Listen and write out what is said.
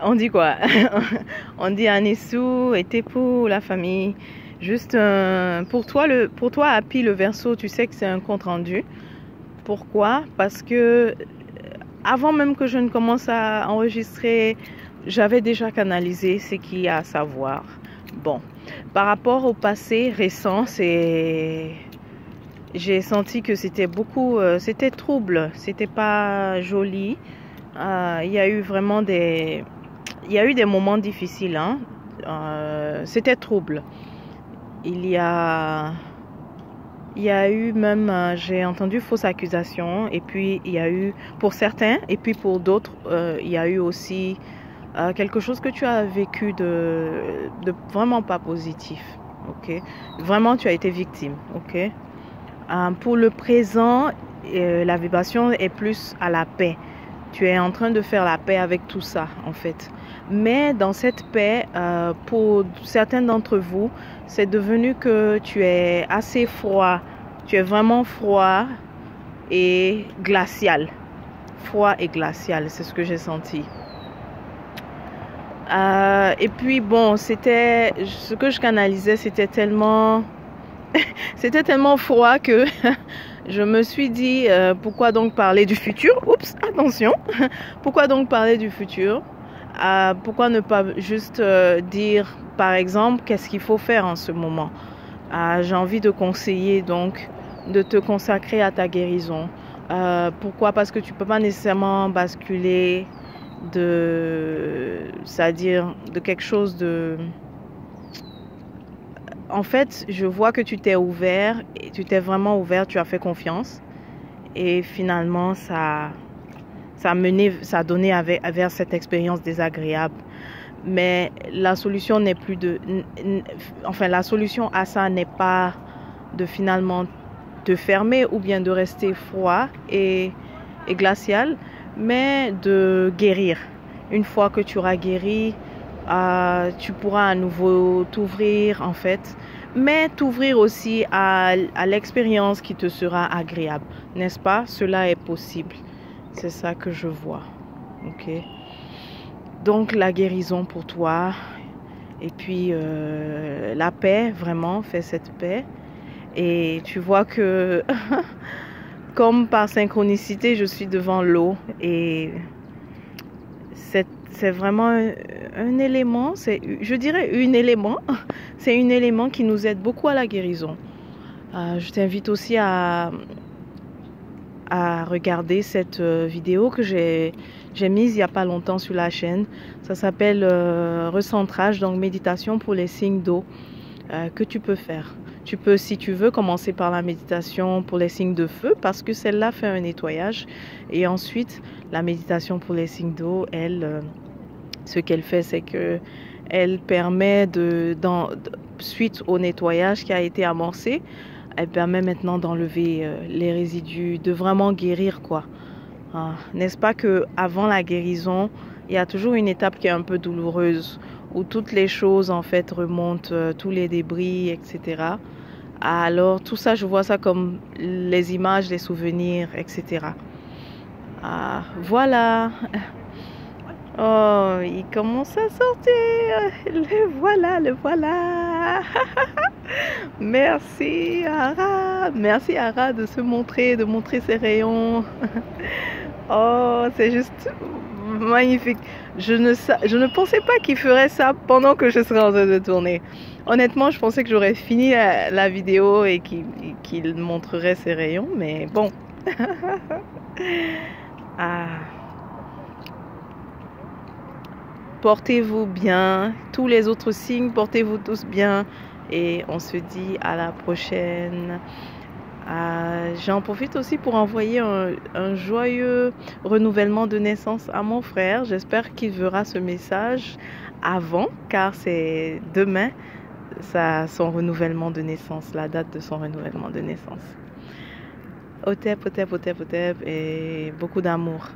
On dit quoi? On dit Anissou et Tepou, la famille. Juste pour toi, Happy, le Verseau, tu sais que c'est un compte rendu. Pourquoi? Parce que avant même que je ne commence à enregistrer, j'avais déjà canalisé ce qu'il y a à savoir. Bon, par rapport au passé récent, j'ai senti que c'était c'était trouble, c'était pas joli. Il y a eu vraiment des moments difficiles, hein. C'était trouble. Il y a eu même, j'ai entendu fausses accusations, et puis il y a eu, pour certains, et puis pour d'autres, il y a eu aussi quelque chose que tu as vécu de vraiment pas positif, ok? Vraiment, tu as été victime, ok? Pour le présent, la vibration est plus à la paix. Tu es en train de faire la paix avec tout ça, en fait. Mais dans cette paix, pour certains d'entre vous, c'est devenu que tu es assez froid. Tu es vraiment froid et glacial. Froid et glacial, c'est ce que j'ai senti. Et puis bon, ce que je canalisais, c'était tellement froid que je me suis dit, pourquoi donc parler du futur? Oups, attention. Pourquoi donc parler du futur? Pourquoi ne pas juste dire, par exemple, qu'est-ce qu'il faut faire en ce moment? J'ai envie de conseiller donc de te consacrer à ta guérison. Pourquoi? Parce que tu peux pas nécessairement basculer c'est-à-dire de quelque chose de... En fait, je vois que tu t'es ouvert, et tu t'es vraiment ouvert, tu as fait confiance, et finalement ça a donné vers cette expérience désagréable. Mais la solution n'est plus la solution à ça n'est pas de finalement te fermer ou bien de rester froid et glacial, mais de guérir. Une fois que tu auras guéri, tu pourras à nouveau t'ouvrir, en fait, mais t'ouvrir aussi à l'expérience qui te sera agréable, n'est-ce pas? Cela est possible. C'est ça que je vois. Ok. Donc la guérison pour toi, et puis la paix, vraiment, fais cette paix. Et tu vois que comme par synchronicité, je suis devant l'eau, et c'est vraiment un élément, je dirais un élément, c'est un élément qui nous aide beaucoup à la guérison. Je t'invite aussi à regarder cette vidéo que j'ai mise il n'y a pas longtemps sur la chaîne. Ça s'appelle recentrage, donc méditation pour les signes d'eau, que tu peux faire. Tu peux, si tu veux, commencer par la méditation pour les signes de feu, parce que celle-là fait un nettoyage. Et ensuite, la méditation pour les signes d'eau, elle, ce qu'elle fait, c'est que elle permet suite au nettoyage qui a été amorcé, elle permet maintenant d'enlever les résidus, de vraiment guérir, quoi. N'est-ce pas que avant la guérison, il y a toujours une étape qui est un peu douloureuse, où toutes les choses en fait remontent, tous les débris, etc. Alors tout ça, je vois ça comme les images, les souvenirs, etc. Voilà. Oh, il commence à sortir. Le voilà, le voilà. Merci Ara de se montrer, de montrer ses rayons. Oh, c'est juste magnifique. Je ne pensais pas qu'il ferait ça pendant que je serais en train de tourner. Honnêtement, je pensais que j'aurais fini la vidéo et qu'il montrerait ses rayons, mais bon. Portez-vous bien, tous les autres signes, portez-vous tous bien, et on se dit à la prochaine. J'en profite aussi pour envoyer un joyeux renouvellement de naissance à mon frère. J'espère qu'il verra ce message avant, car c'est demain son renouvellement de naissance, la date de son renouvellement de naissance. Otep, otep, otep, otep, et beaucoup d'amour.